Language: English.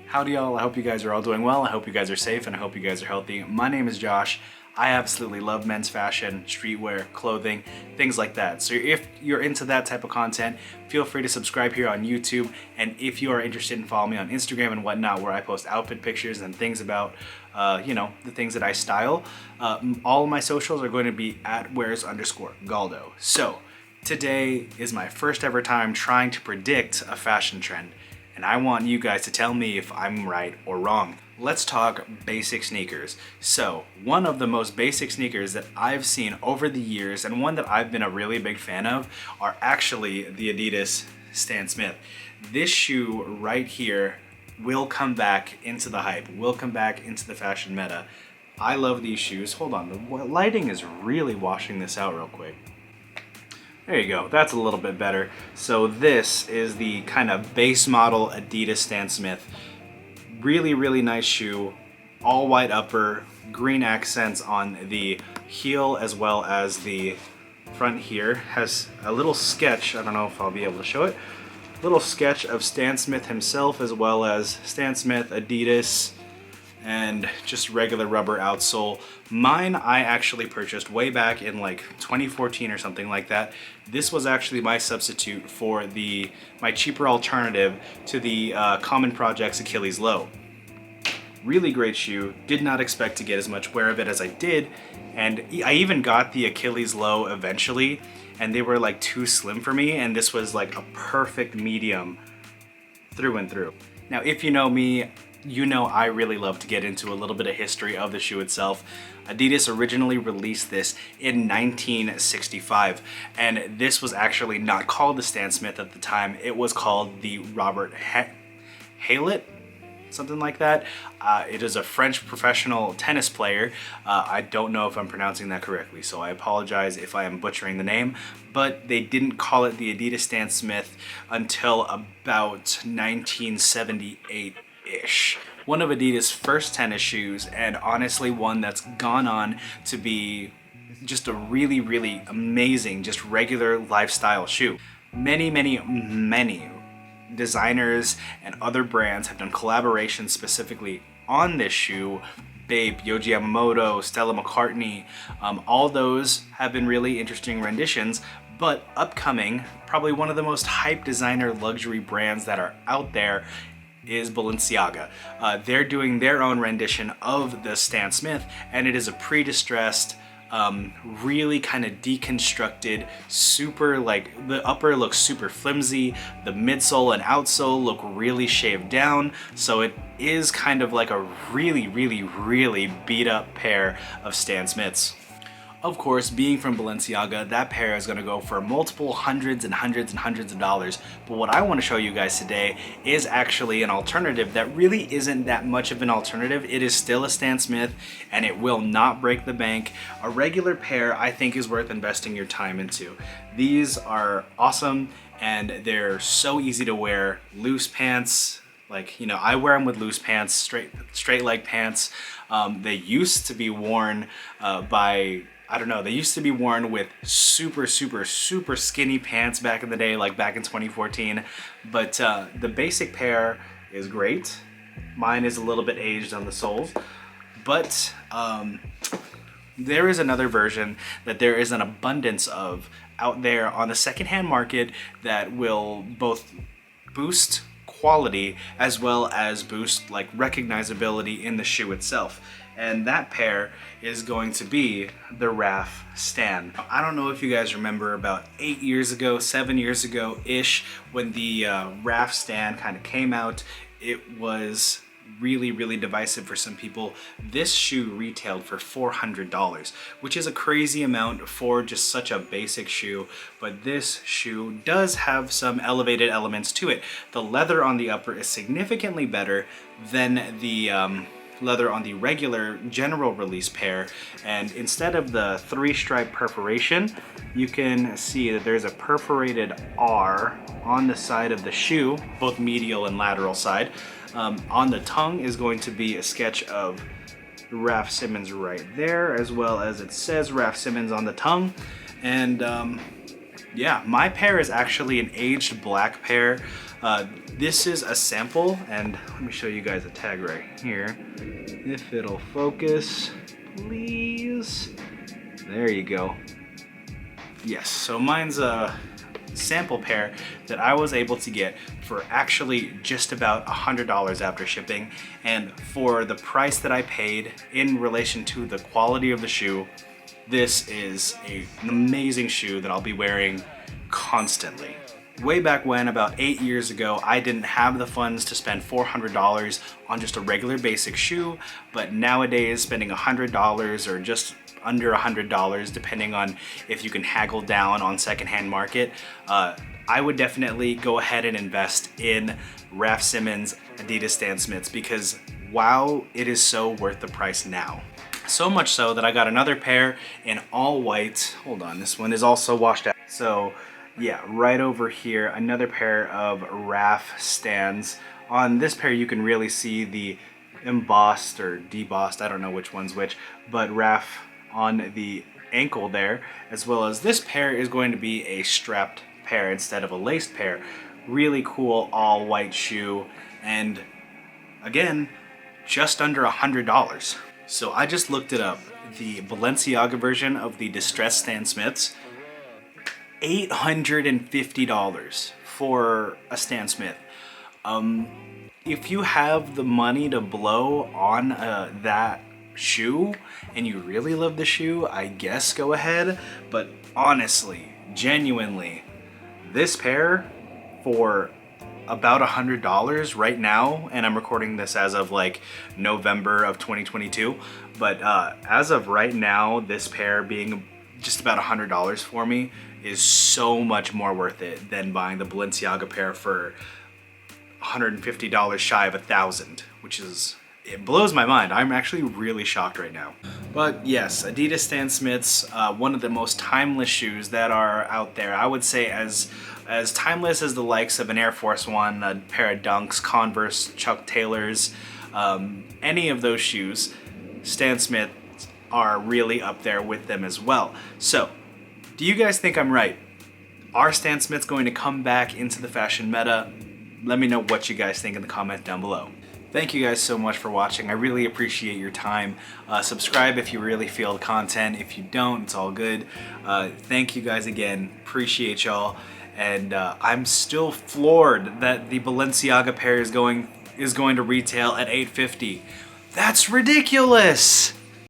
Howdy y'all, I hope you guys are all doing well, I hope you guys are safe, and I hope you guys are healthy. My name is Josh. I absolutely love men's fashion, streetwear, clothing, things like that. So if you're into that type of content, feel free to subscribe here on YouTube. And if you are interested in following me on Instagram and whatnot, where I post outfit pictures and things about, the things that I style, all of my socials are going to be at wears_Galdo. So today is my first ever time trying to predict a fashion trend. And I want you guys to tell me if I'm right or wrong. Let's talk basic sneakers. So, one of the most basic sneakers that I've seen over the years, and one that I've been a really big fan of, are actually the Adidas Stan Smith. This shoe right here will come back into the hype, will come back into the fashion meta. I love these shoes. Hold on, the lighting is really washing this out real quick. There you go, that's a little bit better. So this is the kind of base model Adidas Stan Smith. Really, really nice shoe. All white upper, green accents on the heel as well as the front here. Has a little sketch, I don't know if I'll be able to show it. Little sketch of Stan Smith himself as well as Stan Smith, Adidas, and just regular rubber outsole. Mine I actually purchased way back in like 2014 or something like that. This was actually my substitute for my cheaper alternative to the Common Project's Achilles Low. Really great shoe. Did not expect to get as much wear of it as I did, and I even got the Achilles Low eventually, and they were like too slim for me, and this was like a perfect medium through and through. Now, if you know me, you know I really love to get into a little bit of history of the shoe itself. Adidas originally released this in 1965, and this was actually not called the Stan Smith at the time. It was called the Robert Haylett, something like that. It is a French professional tennis player. I don't know if I'm pronouncing that correctly, so I apologize if I am butchering the name, but they didn't call it the Adidas Stan Smith until about 1978-ish. One of Adidas' first tennis shoes, and honestly one that's gone on to be just a really, really amazing, just regular lifestyle shoe. Many designers and other brands have done collaborations specifically on this shoe. Bape, Yohji Yamamoto, Stella McCartney, all those have been really interesting renditions. But upcoming, probably one of the most hyped designer luxury brands that are out there is Balenciaga. They're doing their own rendition of the Stan Smith, and it is a pre-distressed, really kind of deconstructed, super, like, the upper looks super flimsy, the midsole and outsole look really shaved down, so it is kind of like a really, really, really beat up pair of Stan Smiths. Of course, being from Balenciaga, that pair is going to go for multiple hundreds and hundreds and hundreds of dollars. But what I want to show you guys today is actually an alternative that really isn't that much of an alternative. It is still a Stan Smith, and it will not break the bank. A regular pair, I think, is worth investing your time into. These are awesome, and they're so easy to wear. Loose pants, like, I wear them with loose pants, straight leg pants. They used to be worn they used to be worn with super skinny pants back in the day, like back in 2014. But the basic pair is great. Mine is a little bit aged on the soles. But there is another version that there is an abundance of out there on the secondhand market that will both boost quality as well as boost like recognizability in the shoe itself. And that pair is going to be the Raf Stan. I don't know if you guys remember about 7 years ago-ish, when the Raf Stan kind of came out. It was really, really divisive for some people. This shoe retailed for $400, which is a crazy amount for just such a basic shoe, but this shoe does have some elevated elements to it. The leather on the upper is significantly better than the leather on the regular general release pair, and instead of the 3-stripe perforation, you can see that there's a perforated R on the side of the shoe, both medial and lateral side. On the tongue is going to be a sketch of Raf Simons right there, as well as it says Raf Simons on the tongue. And Yeah, my pair is actually an aged black pair. This is a sample, and let me show you guys a tag right here. If it'll focus, please. There you go. Yes, so mine's a sample pair that I was able to get for actually just about $100 after shipping, and for the price that I paid in relation to the quality of the shoe, this is an amazing shoe that I'll be wearing constantly. Way back when, about 8 years ago, I didn't have the funds to spend $400 on just a regular basic shoe, but nowadays spending $100 or just under $100, depending on if you can haggle down on secondhand market, I would definitely go ahead and invest in Raf Simons Adidas Stan Smiths, because wow, it is so worth the price now. So much so that I got another pair in all white. Hold on, this one is also washed out. So yeah, right over here, another pair of Raf Stans. On this pair you can really see the embossed or debossed, I don't know which one's which, but Raf on the ankle there, as well as this pair is going to be a strapped pair instead of a laced pair. Really cool all white shoe, and again, just under $100. So I just looked it up. The Balenciaga version of the Distressed Stan Smiths, $850 for a Stan Smith. If you have the money to blow on that shoe and you really love the shoe, I guess go ahead. But honestly, genuinely, this pair for about $100 right now, and I'm recording this as of like November of 2022, but as of right now, this pair being just about $100 for me is so much more worth it than buying the Balenciaga pair for $150 shy of $1,000, which is, it blows my mind. I'm actually really shocked right now. But yes, Adidas Stan Smiths, one of the most timeless shoes that are out there. I would say as timeless as the likes of an Air Force One, a pair of Dunks, Converse, Chuck Taylors, any of those shoes, Stan Smith are really up there with them as well. So, do you guys think I'm right? Are Stan Smiths going to come back into the fashion meta? Let me know what you guys think in the comment down below. Thank you guys so much for watching. I really appreciate your time. Subscribe if you really feel the content. If you don't, it's all good. Thank you guys again. Appreciate y'all. And I'm still floored that the Balenciaga pair is going to retail at $850. That's ridiculous!